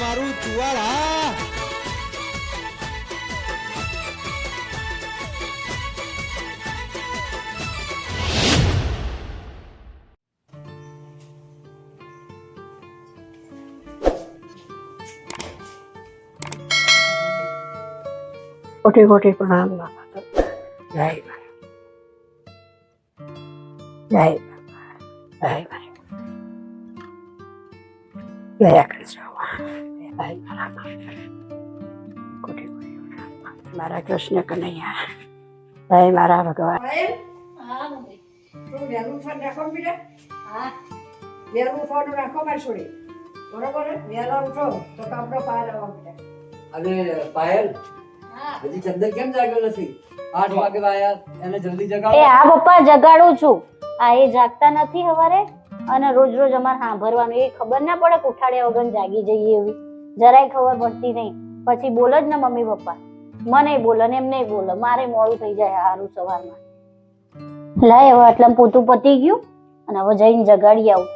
મારું ચુવાડ હા કોટી કોટી પ્રણામ બાપા. જય મા, જય મા, જય મા. જય કૃષ્ણ. જય મારા કોટી કોટી પ્રણામ મારા કૃષ્ણ કનૈયા. જય મારા ભગવાન. વહેલું ફોન રાખો બેટા. હા, વહેલું ફોન રાખો મારી છોડી. બરોબર વહેલા ઉઠો તો કામનો પાર આવવા બેટા. અને પાયલ હજી ચંદન કેમ જાગ્યો નથી? 8 વાગે આયા, એને જલ્દી જગાડો. એ હા પપ્પા જગાડું છું. આ એ જાગતા નથી હવારે અને રોજ રોજ અમારે સાંભળવાનું એ ખબર ના પડે કે ઉઠાડ્યા વગર જાગી જઈએ એવી જરાય ખબર પડતી નહીં. પછી બોલો જ ને મમ્મી પપ્પા, મને બોલો ને એમને બોલો, મારે મોડું થઈ જાય સારું સવારમાં. લાય હવે આટલા પોતું પતી ગયું અને હવે જઈને જગાડી આવું.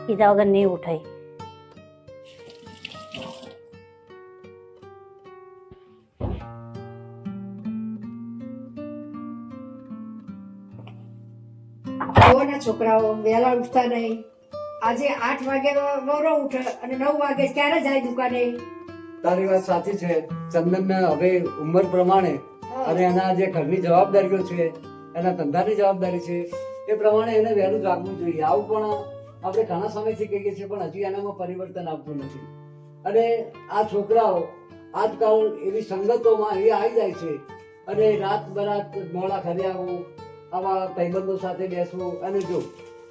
કીધા વગર નહીં ઉઠાય. છોકરાઓ વહેલા ઉઠતા નહીં. આજે 8 વાગે વહેલો ઉઠે અને 9 વાગે ક્યારે જાય દુકાને? તારી વાત સાચી છે. ચંદનને હવે ઉંમર પ્રમાણે અને એના જે ઘરની જવાબદારીઓ છે, એના ધંધાની જવાબદારી છે, એ પ્રમાણે એને વહેલું જાગવું જોઈએ. આવું પણ આપણે ઘણા સમયથી કહીએ છીએ, પણ હજી એનામાં પરિવર્તન આવતું નથી. અને આ છોકરાઓ આજકાલ એવી સંગતોમાં એ આવી જાય છે અને રાત બરાત મોડા ઘરે આવવું, આવા ભાઈબંધો સાથે બેસવું. અને જો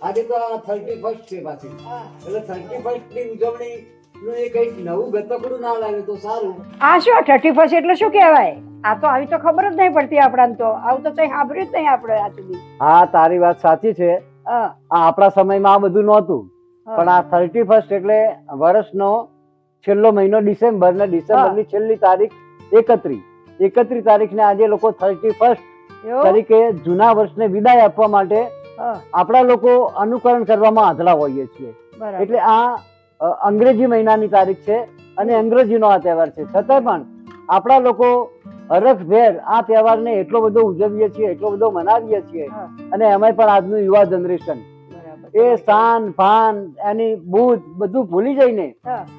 આજે તો આ 31st છે પાછી, એટલે 31st ની ઉજવણી નું એ કંઈક નવું ગતકડું ના લાવ્યું તો સારું. આ શું 31st એટલે શું કહેવાય? આ તો આવી તો ખબર જ નહીં પડતી આપણાને. તો આવું તો કઈ સાંભળ્યું જ નહીં આપણે આજ સુધી. હા, તારી વાત સાચી છે. આ આપણા સમયમાં આ બધું નહોતું, પણ આ 31st એટલે વર્ષનો છેલ્લો મહિનો ડિસેમ્બર ને ડિસેમ્બરની છેલ્લી તારીખ 31 તારીખને આજે લોકો 31st તરીકે જૂના વર્ષને વિદાય આપવા માટે આપણા લોકો અનુકરણ કરવામાં આંધળા હોઈએ છીએ. એટલે આ અંગ્રેજી મહિનાની તારીખ છે અને અંગ્રેજીનો આ તહેવાર છે. છતાંય પણ આપણા લોકો હરખભેર આ તહેવારને એટલો બધો ઉજવીએ છીએ, એટલો બધો મનાવીએ છીએ. અને એમાંય પણ આજનું યુવા જનરેશન એ શાન ભાન એની બુદ્ધ બધું ભૂલી જઈને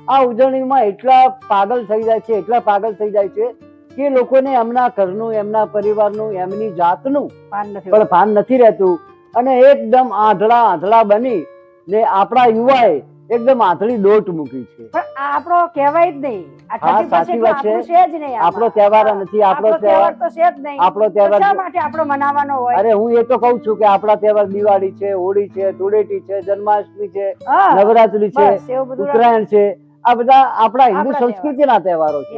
આ ઉજવણીમાં એટલા પાગલ થઈ જાય છે, એટલા પાગલ થઈ જાય છે કે લોકોને એમના ઘરનું, એમના પરિવારનું, એમની જાતનું પણ ભાન નથી રહેતું. અને એકદમ આંધળા બની ને આપણા યુવાએ એકદમ આંધળી દોટ મૂકી છે. પણ આ આપણો કહેવાય જ નહીં. હા, સાચી વાત છે. આપણો તહેવાર નથી. આપણો તહેવાર તો છે જ નહીં. આપણો તહેવાર શા માટે આપણો મનાવવાનો હોય? અરે હું એ તો કઉ છું કે આપણા તહેવાર દિવાળી છે, હોળી છે, ધૂળેટી છે, જન્માષ્ટમી છે, નવરાત્રી છે, ઉત્તરાયણ છે. આ બધા આપણા હિન્દુ સંસ્કૃતિના તહેવારો છે.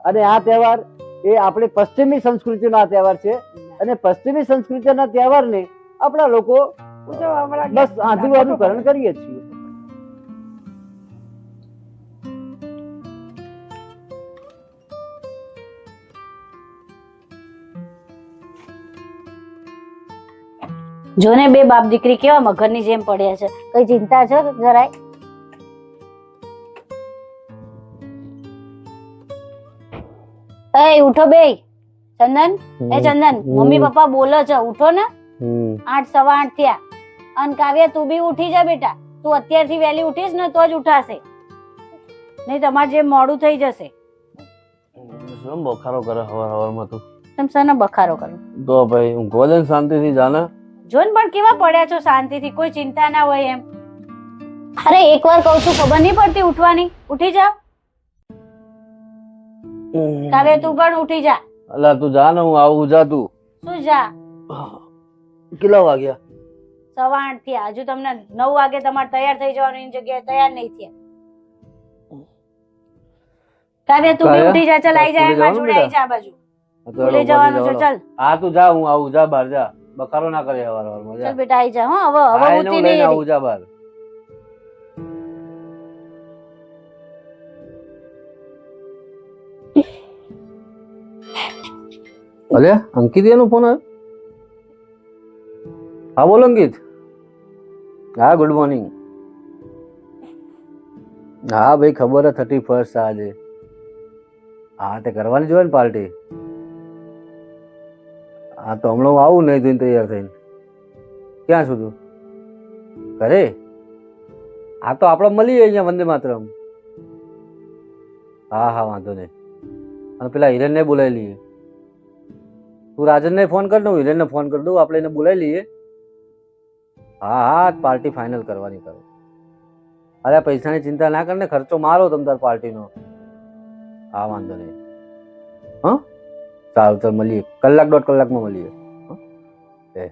અને આ તહેવાર એ આપણે પશ્ચિમી સંસ્કૃતિનો તહેવાર છે. અને પશ્ચિમી સંસ્કૃતિના તહેવારને આપણા લોકો બસ આંધળું અનુકરણ કરીએ છીએ. જોને બે બાપ દીકરી કેવા મગરની જેમ પડ્યા છે. કઈ ચિંતા છે જરાય? એ ઉઠો બે. ચંદન, એ ચંદન, મમ્મી પપ્પા બોલે છે, ઉઠો ને. 8:15 થયા. અને કાવ્ય તું બી ઉઠી જા બેટા. તું અત્યારથી વહેલી ઉઠીશ ને તો જ ઉઠાશે, નહીં તમારે જે મોડું થઈ જશે. શું બખારો કરે હવારમાં તું? તમે શાનો બખારો કરો? તો ભાઈ હું ગોદન શાંતિથી જાને. જોન પણ કેવા પડ્યા છો શાંતિથી, કોઈ ચિંતા ના હોય એમ. અરે એકવાર કહું છું, ખબર નહીં પડતી ઉઠવાની? ઉઠી જા. કાવ્ય તું પણ ઉઠી જા. અલા તું જા ને, હું આવું. જા તું. શું જા? કેટલા વાગ્યા? 8:15 થયા. હજુ તમને 9 વાગે તમારે તૈયાર થઈ જવાનું, એની જગ્યાએ તૈયાર નહીં થયા. કાવ્ય તું બી ઉઠી જા. ચાલ આઈ જા, એમાં જોડે આઈ જા. આ બાજુ ભૂલી જવાનું છે. ચાલ. હા તું જા, હું આવું. જા બહાર જા, બખારો ના કરે હવારમાં. ચાલ બેટા આઈ જા. હા હવે ઉઠી નહીં આવું. જા બહાર. અલે અંકિત એનો ફોન આવ્યો? હા બોલો અંકિત. હા ગુડ મોર્નિંગ. હા ભાઈ ખબર હે 31st આજે. હા તે કરવાની જોઈએ ને પાર્ટી. હા તો હમણાં હું આવું નહીં જોઈને તૈયાર થઈને. ક્યાં છું તું? ઘરે? હા તો આપણે મળીએ અહીંયા વંદે માતરમ. હા હા વાંધો નહીં. અને પેલા હિરેનને બોલાવી લઈએ. તું રાજનને ફોન કર દઉં, હિરેનને ફોન કરી દઉં, આપણે એને બોલાવી લઈએ. હા હા પાર્ટી ફાઇનલ કરવાની કરો. અરે પૈસાની ચિંતા ના કર ને, ખર્ચો મારો તમ તાર પાર્ટીનો. હા વાંધો નહીં. હા સારું ચાલ મળીએ, કલાક 1.5 કલાકમાં મળીએ.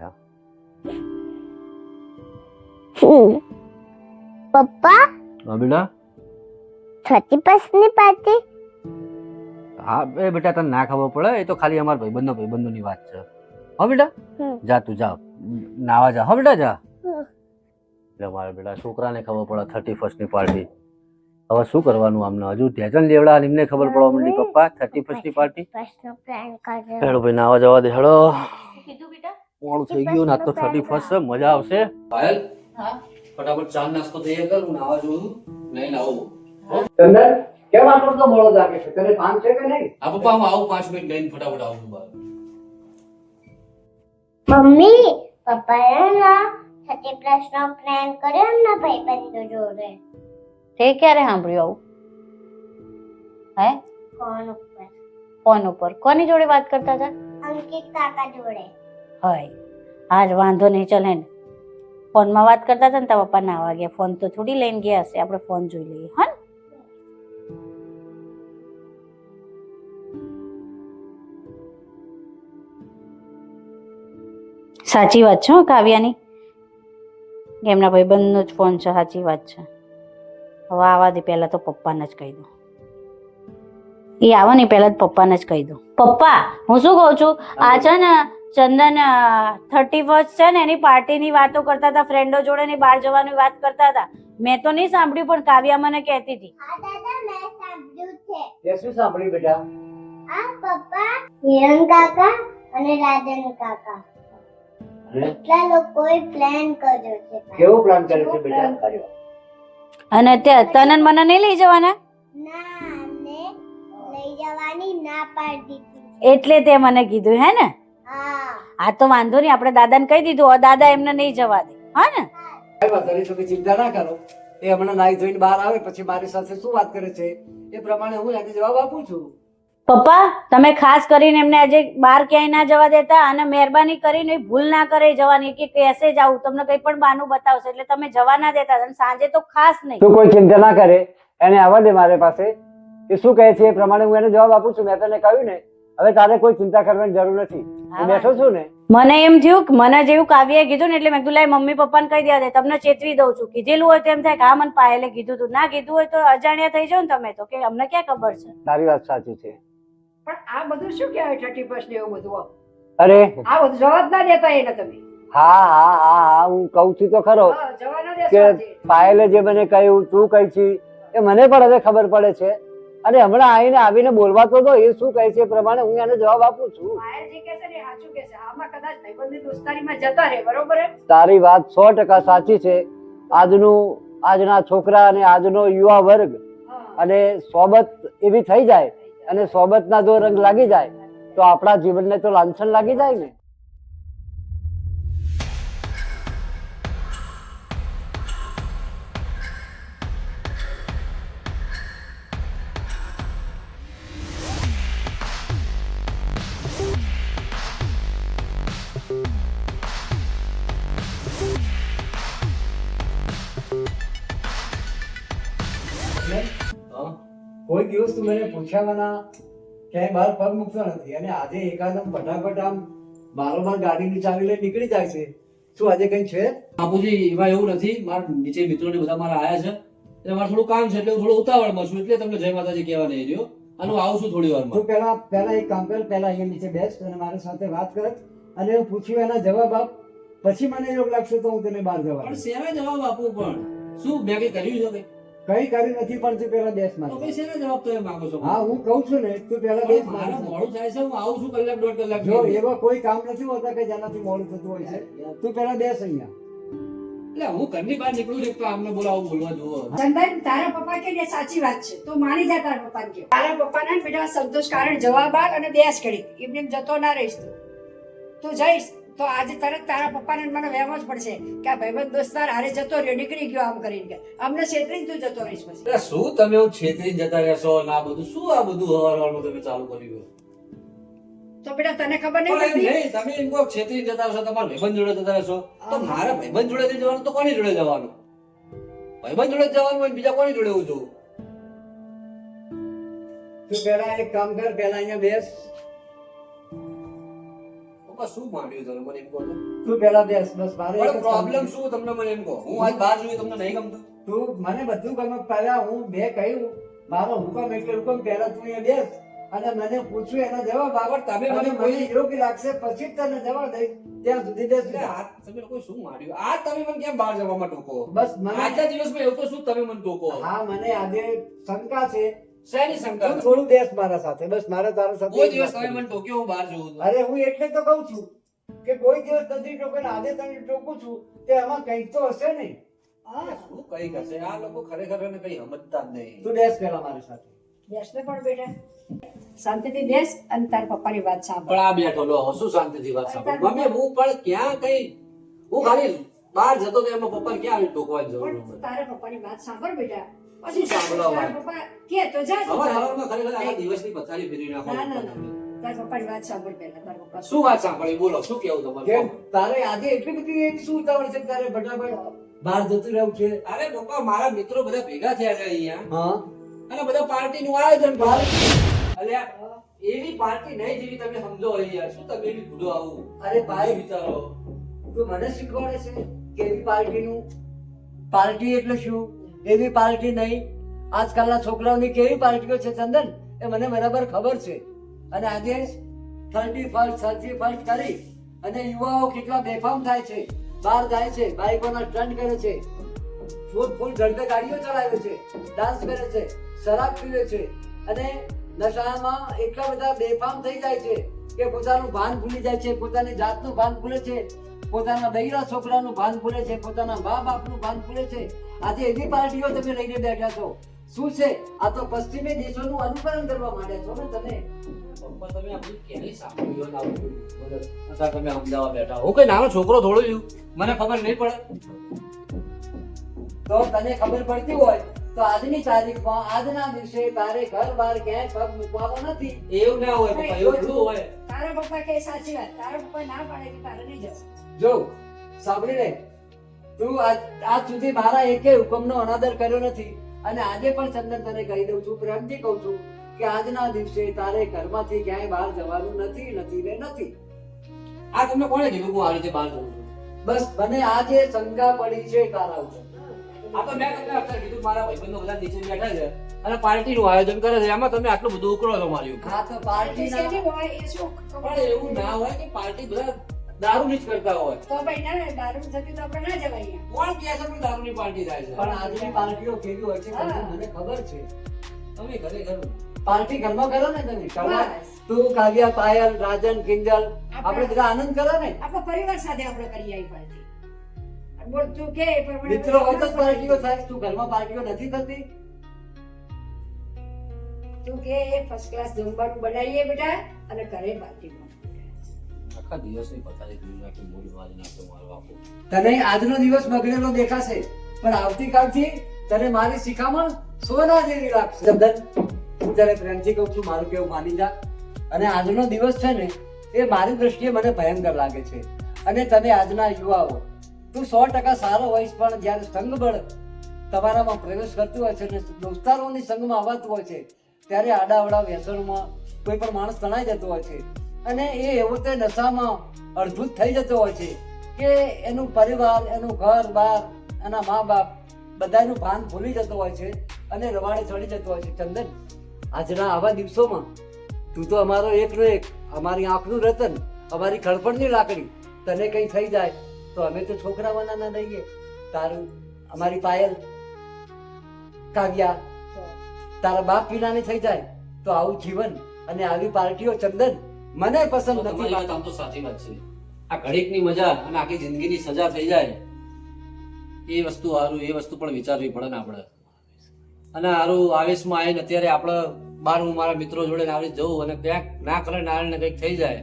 હા પપ્પા હા બેટા. 31st ની પાર્ટી? હા એ બેટા તને ના ખબર પડે, એ તો ખાલી અમારા ભાઈબંધોની વાત છે. હા બેટા જા તું જા નાવા જા. હા બેટા જા. એટલે મારા બેટા છોકરાને ખબર પડે 31st ની પાર્ટી. હવે શું કરવાનું આમને? હજુ ટેન્શન લેવડા એમને ખબર પડવા માંડી પપ્પા 31st ની પાર્ટી. ફર્સ્ટનો પ્લાન કરજો. હેડો ભાઈ નાવા જવા દે. હેડો કીધું બેટા? મોડું થઈ ગયું ને, આજ તો 31st છે, મજા આવશે. પાયલ ફટાફટ ચા નાસ્તો તૈયાર કર, હું નાવા જોઉં નહીં આવું. ચંદન કેમ આટલો તો મોડો જાગે છે? તને કામ છે કે નહીં? હા પપ્પા હું આવું 5 મિનિટ લઈને ફટાફટ આવું છું બહાર. મમ્મી પપ્પાએ ના 31st નો પ્લાન કર્યો એમના ભાઈબંધો જોડે. તે ક્યારે સાંભળ્યું આવું? હે? ફોન ઉપર ફોન ઉપર કોની જોડે વાત કરતા હતા? અંકિત કાકા જોડે. હોય આજ વાંધો નહીં, ચલે ને ફોનમાં વાત કરતા હતા ને તારા પપ્પા નાવા ગયા. ફોન તો થોડી લઈને ગયા હશે, આપણે ફોન જોઈ લઈએ. હા ને? સાચી વાત છે હો કાવ્યાની, એમના ભાઈબંધનો જ ફોન છે. સાચી વાત છે. હવે આવા દે, પહેલા તો પપ્પાને જ કહી દઉં. એ આવે ને પહેલા જ પપ્પાને જ કહી દઉં. પપ્પા હું શું કહું છું, આ છે ને ચંદન 31st છે ને એની પાર્ટીની વાતો કરતા હતા, ફ્રેન્ડો જોડે ની બહાર જવાની વાત કરતા હતા. મેં તો નહીં સાંભળ્યું પણ કાવ્યા મને કહેતી હતી. હા દાદા મેં સાંભળ્યું છે. તે શું સાંભળ્યું બેટા? આ પપ્પા હિરણ કાકા અને રાજન કાકા એટલા લોકોએ પ્લાન કર્યો છે. કેવો પ્લાન કર્યો છે બેટા? અને તને મને નહીં લઈ જવાના? ના અમને લઈ જવાની ના પાડી દીધી. એટલે તે મને કીધું હે ને? હા આ તો વાંધો નહીં, આપણે દાદાને કહી દીધું. હવે દાદા એમને નહીં જવા દે. હા ને? કઈ વાંધો નહીં, તમે ચિંતા ના કરો. એ હમણાં નાઈ ધોઈને બહાર આવે પછી મારી સાથે શું વાત કરે છે એ પ્રમાણે હું એને જવાબ આપું છું. પપ્પા તમે ખાસ કરીને એમને આજે બહાર ક્યાંય ના જવા દેતા, અને મહેરબાની કરીને ભૂલ ના કરે જવાની, કે કેસે જાવું તમને કઈ પણ બાનું બતાવશે એટલે તમે જવા ના દેતા. અને સાંજે તો ખાસ નહીં. તું કોઈ ચિંતા ના કરે, એને આવવા દે મારી પાસે. એ શું કહે છે એ પ્રમાણે હું એને જવાબ આપું છું. મેં તને કહ્યું ને, હવે તારે કોઈ ચિંતા કરવાની જરૂર નથી. હું બેઠો છું ને. મને એમ થયું કે મને જેવું કાવ્યએ કીધું ને એટલે મેં કીધું લાય મમ્મી પપ્પાને કહી દેવા દે, તમને ચેતવી દઉં છું. કીધેલું હોય તો એમ થાય કે હા મને પાયલે કીધું તું, ના કીધું હોય તો અજાણ્યા થઈ જાવ ને તમે તો, કે અમને ક્યાં ખબર છે. તારી વાત સાચી છે. પણ આ બધું શું કહેવાય 31st ને એવું બધું? અરે આ બધું જવા જ ના દેતા એને તમે. હા હા હા હા હું કહું છું તો ખરો હા, જવા ના કે દેતા. પાયલે જે મને કહ્યું, તું કહી છે એ મને પણ હવે ખબર પડે છે. અને હમણાં આવીને બોલવા તો દો, એ શું કહે છે એ પ્રમાણે હું એને જવાબ આપું છું. પાયલ જે કહે છે ને એ સાચું કહે છે. આમાં કદાચ ભાઈબંધની દોસ્તારીમાં જતા રહે, બરોબર હે? તારી વાત 100% સાચી છે. આજના છોકરા અને આજનો યુવા વર્ગ હા. અને સોબત એવી થઈ જાય અને સોબતના જો રંગ લાગી જાય તો આપણા જીવનને તો લાંછન લાગી જાય ને. કોઈ દિવસ તું મને પૂછ્યા વિના ક્યાંય બહાર પગ મૂકતો નથી, અને આજે એકાદમ ફટાફટ આમ બારોબાર ગાડીની ચાવી લઈને નીકળી જાય છે. શું આજે કઈ છે? બાપુજી એમાં એવું નથી, મારા નીચે મિત્રો ને બધા મારા આયા છે એટલે મારે થોડું કામ છે એટલે હું થોડું ઉતાવળમાં છું એટલે તમને જય માતાજી કહેવા નહીં રહ્યો, અને હું આવું છું થોડી વારમાં. તું પહેલા એક કામ કર, પહેલા અહીંયા નીચે બેસ અને મારી સાથે વાત કર, અને હું પૂછ્યું એના જવાબ આપ. પછી મને એવું લાગશે તો હું તને બહાર જવા પણ દઈશ. શેના જવાબ આપું? પણ શું મેં કઈ કર્યું છે? કઈ કરી નથી, પણ તું પહેલા બેસ તો મારી ભાઈ શેના જવાબ તમે માંગો છો? હા હું કહું છું ને, તું પહેલા બેસ મારે મારી સાથે. મોડું થાય છે, હું આવું છું કલાક 1.5 કલાક. જો એવા કોઈ કામ નથી હોતા કે જેનાથી મોડું થતું હોય છે. તું પહેલા બેસ અહીંયા. એટલે હું ઘરની બહાર નીકળું છું એક તો આમને બોલાવું બોલવા જોવો ચંદન તારા પપ્પા કે ને સાચી વાત છે તું માની જા તારા પપ્પાને કે તારા પપ્પાને બેટા સંતોષ કારણ જવાબ આપ અને બેસ કરી એમને એમ જતો ના રહીશ તું જઈશ તો આજે તરત તારા પપ્પાને મને વહેમ જ પડશે કે આ ભાઈબંધ દોસ્તાર હારે જતો રહ્યો નીકળી ગયો આમ કરીને કે અમને છેતરીને તું જતો રહીશ પછી એટલે શું તમે હું છેતરીને જતા રહેશો ને આ બધું શું આ બધું હવારવાનું તમે ચાલુ કર્યું તો બેટા તને ખબર નહીં પણ એમ પડતી નહીં, તમે એમ કહો છેતરીને જતા રહેશો તમારા ભાઈબંધ જોડે જતા રહેશો તો મારા ભાઈબંધ જોડે જવાનું તો કોની જોડે જવાનું ભાઈબંધ જોડે જ જવાનું હોય ને બીજા કોની જોડે હું જવું તું પેલા એક કામ કર, પેલા અહીંયા બેસ. પપ્પા શું માંડ્યું તમે મને એમ કહો તો? તું પેલા બેસ. બસ મારે એક જ પણ કામ પ્રોબ્લેમ છે. શું તમને મને એમ કહો હું આજ બહાર જોયું તમને નહીં ગમતું તું મને બધું ગમે. પહેલા હું બે કહ્યું મારો હુકમ એટલે હુકમ. પહેલા તું અહીંયા બેસ અને મને પૂછ્યું એનો જવાબ આપ. પણ તમે મને અને કોઈ- મને યોગ્ય લાગશે પછી જ તને જવાબ દઈશ. ત્યાં સુધી બેસ. એટલે આ તમે લોકો શું માંડ્યું આ તમે મને કેમ બહાર જવામાં ટોકો બસ મને આજના દિવસમાં એવું તો શું તમે મને ટોકો હા મને આજે શંકા છે. શેની શંકા તું થોડું બેસ મારા સાથે. બસ મારે તારા સાથે કોઈ એક દિવસ વાત તમે કરવી. મને ટોક્યો હું બહાર જોઉં છું અરે હું એટલે તો કહું છું કે કોઈ દિવસ નથી ટોકે ને આજે તને ટોકું છું તે આમાં કંઈક તો હશે નહીં. શું કઈ કરશે આ લોકો ખરેખર એને કઈ સમજતા જ નહીં તું બેસ પેલા મારી સાથે. બેસ ને પણ બેટા શાંતિથી બેસ અને તારા પપ્પાની વાત સાંભળ પણ આ બેઠો લો શું શાંતિથી વાત સાંભળો મમ્મી હું પણ ક્યાં કઈ હું ખાલી બહાર જતો તો એમાં પપ્પા ક્યાં આવી ટોકવાની જરૂર પણ મને? તારા પપ્પાની વાત સાંભળ બેટા શું સાંભળવા તારા વાત? પપ્પા કે તો જા તું હવાર જા. હવારમાં ખરેખર આખા દિવસની પથારી ફેરવી નાખો ના ના ના તારા પપ્પાની વાત સાંભળ પહેલા તારા પપ્પા શું વાત સાંભળી બોલો શું કેવું કેમ તમારે તારે આજે એટલી બધી એવી શું ઉતાવળ છે કે તારે ફટાફટ બહાર જતું રહેવું છે? અરે પપ્પા મારા મિત્રો બધા ભેગા થયા છે અહીંયા હા અને બધા પાર્ટી નું આયોજન કર્યું અલ્યા એવી પાર્ટી નહીં જેવી તમે સમજો હોય યાર શું તમે એવી ભૂલો આવું અરે ભાઈ વિચારો તું મને શીખવાડે છે કે એવી પાર્ટીનું પાર્ટી એટલે શું? એવી પાર્ટી નહીં. આજકાલના છોકરાઓની કેવી પાર્ટીઓ છે ચંદન એ મને બરાબર ખબર છે. અને આજે 31st કરી અને યુવાઓ કેટલા બેફામ થાય છે, બહાર જાય છે, બાઇકોના સ્ટન્ટ કરે છે, ફૂલ ઝડપે ગાડીઓ ચલાવે છે, ડાન્સ કરે છે, શરાબ પીવે છે અને નશામાં એટલા બધા બેફામ થઈ જાય છે કે પોતાનું ભાન ભૂલી જાય છે, પોતાની જાતનું ભાન ભૂલે છે, પોતાના બૈરા છોકરાનું ભાન ભૂલે છે, પોતાના મા બાપનું ભાન ભૂલે છે. આજે એવી પાર્ટીઓ તમે લઈને બેઠા છો. શું છે આ? તો પશ્ચિમી દેશોનું અનુકરણ કરવા માંડ્યા છો ને તમે. પપ્પા તમે આ બધું ક્યારેય સાંભળ્યું હોય ને આવું બધું? અત્યારે તમે અમદાવાદ બેઠા હું કઈ નાનો છોકરો થોડો છું મને ખબર નહીં પડે તો તને ખબર પડતી હોય તો આજની તારીખમાં આજના દિવસે તારે ઘર બહાર ક્યાંય પગ મૂકવાનો નથી. એવું ના હોય પપ્પા એવું થોડું હોય તારા પપ્પા કે સાચી વાત તારા પપ્પા ના પાડે કે તારે નહીં જવું જો સાંભળી લે, તું આજ સુધી મારા એકે હુકમનો અનાદર કર્યો નથી અને આજે પણ ચંદન તને કહી દઉં છું, પ્રેમથી કહું છું કે આજના દિવસે તારે ઘરમાંથી ક્યાંય બહાર જવાનું નથી નથી ને નથી. આ તમને કોણે કીધું કે હું આ રીતે બહાર જઉં છું? બસ મને આજે શંકા પડી છે તારા ઉપર. આ તો મેં તમને અત્યારે કીધું મારા ભાઈબંધો બધા નીચે બેઠા છે અને પાર્ટીનું આયોજન કરે છે એમાં તમે આટલું બધું ઉકળો છો મારી ઉપર. હા તો પાર્ટી શેની હોય એ શું પણ એવું ના હોય કે પાર્ટી બધા દારૂની જ કરતા હોય. તો ભાઈ ના દારૂ થતી તો આપણે ના જવાય અહીંયા. કોણ કહે છે કે દારૂની પાર્ટી થાય છે? પણ આજની પાર્ટીઓ કેવી હોય છે મને ખબર છે. તમે ખરેખર પાર્ટી ઘરમાં કરો ને તમે. બસ. તું, કાવ્યા, પાયલ, રાજન, કિંજલ આપણે બધા આનંદ કરો ને. આપણા પરિવાર સાથે આપણે કરી આવી પાર્ટી બોલ તું કે એ પ્રમાણે મિત્રો હોય તો જ પાર્ટીઓ થાય. તું ઘરમાં પાર્ટીઓ નથી થતી. તું કે એ ફર્સ્ટ ક્લાસ જમવાનું બનાવીએ બેટા અને ઘરે પાર્ટીમાં આખા દિવસની પથારી ધોઈ નાખી મોડી વાળી નાખતો મારો બાપુ. તને આજનો દિવસ બગડેલો દેખાશે પણ આવતીકાલથી તને મારી શિખામણ સોના જેવી લાગશે. ચંદન, હું તને પ્રેમથી કહું છું, મારું કેવું માની જા. અને આજનો દિવસ છે ને એ મારી દ્રષ્ટિએ મને ભયંકર લાગે છે. અને તમે આજના યુવાઓ, તું 100% સારો હોઈશ પણ જ્યારે સંગબળ તમારામાં પ્રવેશ કરતું હોય છે અને દોસ્તારોની સંગમાં આવતું હોય છે ત્યારે આડાવડા વ્યસનોમાં કોઈ પણ માણસ તણાઈ જતો હોય છે અને એ એવો તે નશામાં અડધૂત થઈ જતો હોય છે કે એનું પરિવાર, એનું ઘર બાર, એના મા બાપ બધાનું ભાન ભૂલી જતો હોય છે અને રવાડે ચડી જતો હોય છે. ચંદન, આજના આવા દિવસોમાં તું તો અમારો એકનો એક, અમારી આંખનું રતન, અમારી ખડપણની લાકડી. તને કંઈ થઈ જાય તો અમે તો છોકરાવાના ના રહીએ. તારું, અમારી પાયલ, કાવ્યા, તારા બાપ પીનાની થઈ જાય તો આવું જીવન અને આવી પાર્ટીઓ ચંદન મને પસંદ તમારી નથી. વાત આમ તો સાચી વાત છે. આ ઘડીકની મજા અને આખી જિંદગીની સજા થઈ જાય એ વસ્તુ સારું, એ વસ્તુ પણ વિચારવી પડે ને આપણે. અને સારું આવેશમાં આવીને અત્યારે આપણે બહાર હું મારા મિત્રો જોડે ને આવી જવું અને ક્યાંક ના કરે નારાયણ કંઈક થઈ જાય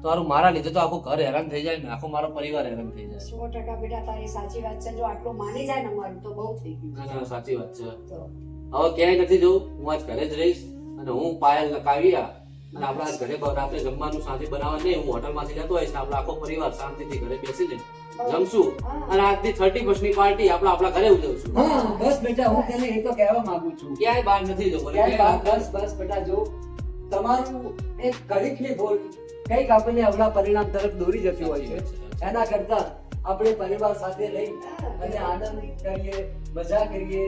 તો સારું મારા લીધે તો આખું ઘર હેરાન થઈ જાય ને આખો મારો પરિવાર હેરાન થઈ જાય. 100% બેટા તારી સાચી વાત છે. જો આટલું માની જાય ને અમારું તો બહુ થઈ ગયું. ના ના સાચી વાત છે. તો હવે ક્યાંય નથી જવું, હું આજ ઘરે જ રહીશ અને હું પાયલ લખાવ્યા અને આપણે આજ ઘરે રાત્રે જમવાનું સાંજે બનાવવા નહીં, હું હોટલમાંથી લેતો આવીશ ને આપણે આખો પરિવાર શાંતિથી ઘરે બેસીને જમશું અને આજથી 31st ની પાર્ટી આપણે આપણા ઘરે ઉજવશું. હા બસ બેટા હું તને એ તો કહેવા માંગુ છું. ક્યાંય બહાર નથી જવું. ક્યાંય બસ બસ બેટા જો તમારું એક ઘડીકની ભૂલ કઈક આપણને અવળા પરિણામ તરફ દોરી જતી હોય છે. એના કરતા આપણે પરિવાર સાથે રહી અને આનંદ કરીએ, મજા કરીએ.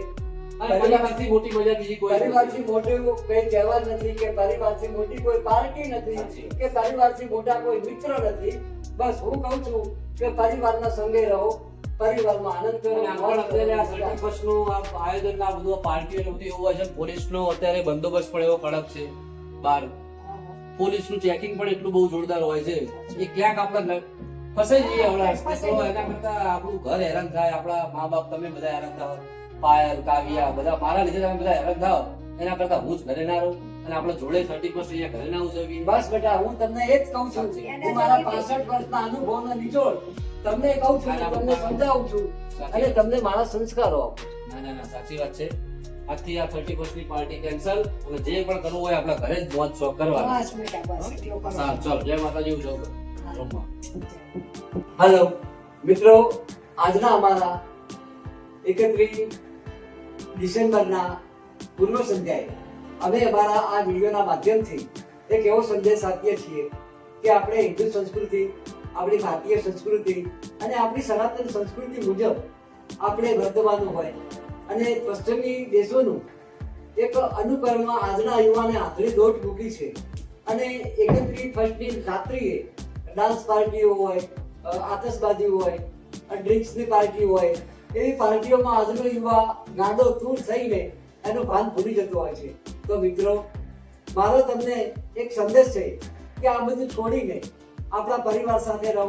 પરિવારથી મોટી મજા બીજી કોઈ નથી. પરિવારથી મોટું કઈ કહેવા નથી કે પરિવારથી મોટી કોઈ પાર્ટી નથી કે પરિવારથી મોટા કોઈ મિત્ર નથી. બસ હું કહું છું કે પરિવારના સંગે રહો, પરિવારમાં આનંદ કરો. અને આગળ અત્યારે આ 31st નું આ આયોજન આ બધું પાર્ટીઓ ને બધું એવું હોય છે. પોલીસનો અત્યારે બંદોબસ્ત પણ એવો કડક છે બહાર. પોલીસનું ચેકિંગ પણ એટલું બહુ જોરદાર હોય છે એ ક્યાંક આપણે ફસાઈ જઈએ હમણાં રસ્તે તો એના કરતા આપણું ઘર હેરાન થાય, આપણા મા બાપ તમે બધા હેરાન થાવ, પાયલ કાવ્યા બધા મારા લીધે તમે બધા હેરાન થાવ એના કરતા હું જ ઘરે ના રહું અને આપણે જોડે 31st અહીંયા ઘરે ના ઉજવીએ. બસ બેટા હું તમને એ જ કહું છું. હું મારા 65 વર્ષના અનુભવનો નિચોડ તમને કહું છું, તમને સમજાવું છું અને તમને મારા સંસ્કારો આપું. ના ના ના સાચી વાત છે. આજથી આ 31st ની પાર્ટી કેન્સલ અને જે પણ કરવું હોય આપણા ઘરે જ મોજ શોખ કરવાનો. બસ બેટા બસ એટલું કરો. સારું ચાલો જય માતાજી. હું જાઉં રૂમમાં. હેલો મિત્રો, આજના અમારા 31 ડિસેમ્બરના પૂર્વ સંધ્યાએ અમે અમારા આ વિડીયોના માધ્યમથી એક એવો સંદેશ આપીએ છીએ કે આપણે હિન્દુ સંસ્કૃતિ, આપણી ભારતીય સંસ્કૃતિ અને આપણી સનાતન સંસ્કૃતિ મુજબ આપણે વર્તવાનું હોય અને પશ્ચિમી દેશોનું એક અનુકરણમાં આજના યુવાને આંધળી દોટ મૂકી છે અને 31st ની રાત્રિએ ડાન્સ પાર્ટીઓ હોય, આતશબાજી હોય, ડ્રિંક્સની પાર્ટી હોય, એવી પાર્ટીઓમાં આજનો યુવા ગાંડો તૂર થઈને એનું ભાન ભૂલી જતો હોય છે. તો મિત્રો મારો તમને એક સંદેશ છે કે આ બધું છોડીને આપણા પરિવાર સાથે રહો,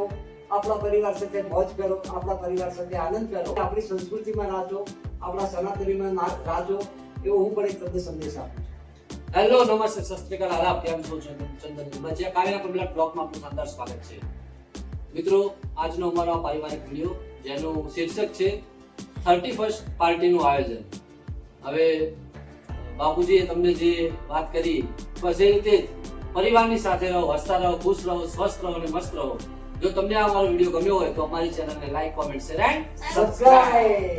આપણા પરિવાર સાથે મોજ કરો, આપણા પરિવાર સાથે આનંદ કરો, આપણી સંસ્કૃતિમાં રાજો, આપણા સનાતનીમાં રાજો, એવો હું પણ એક તમને સંદેશ આપું છું. હેલો નમસ્તે સત શ્રી અકાલ. આલાપ કેમ છો? ચંદન બચિયા કાવ્યા કમલા બ્લોગમાં આપનું શાનદાર સ્વાગત છે. મિત્રો આજનો અમારો આ પારિવારિક વિડીયો જેનું શીર્ષક છે 31st પાર્ટીનું આયોજન. હવે બાપુજીએ તમને જે વાત કરી બસ એ રીતે જ પરિવારની સાથે રહો, હસતા રહો, ખુશ રહો, સ્વસ્થ રહો અને મસ્ત રહો. જો તમને આ અમારો વિડીયો ગમ્યો હોય તો અમારી ચેનલને like, comment, share and subscribe.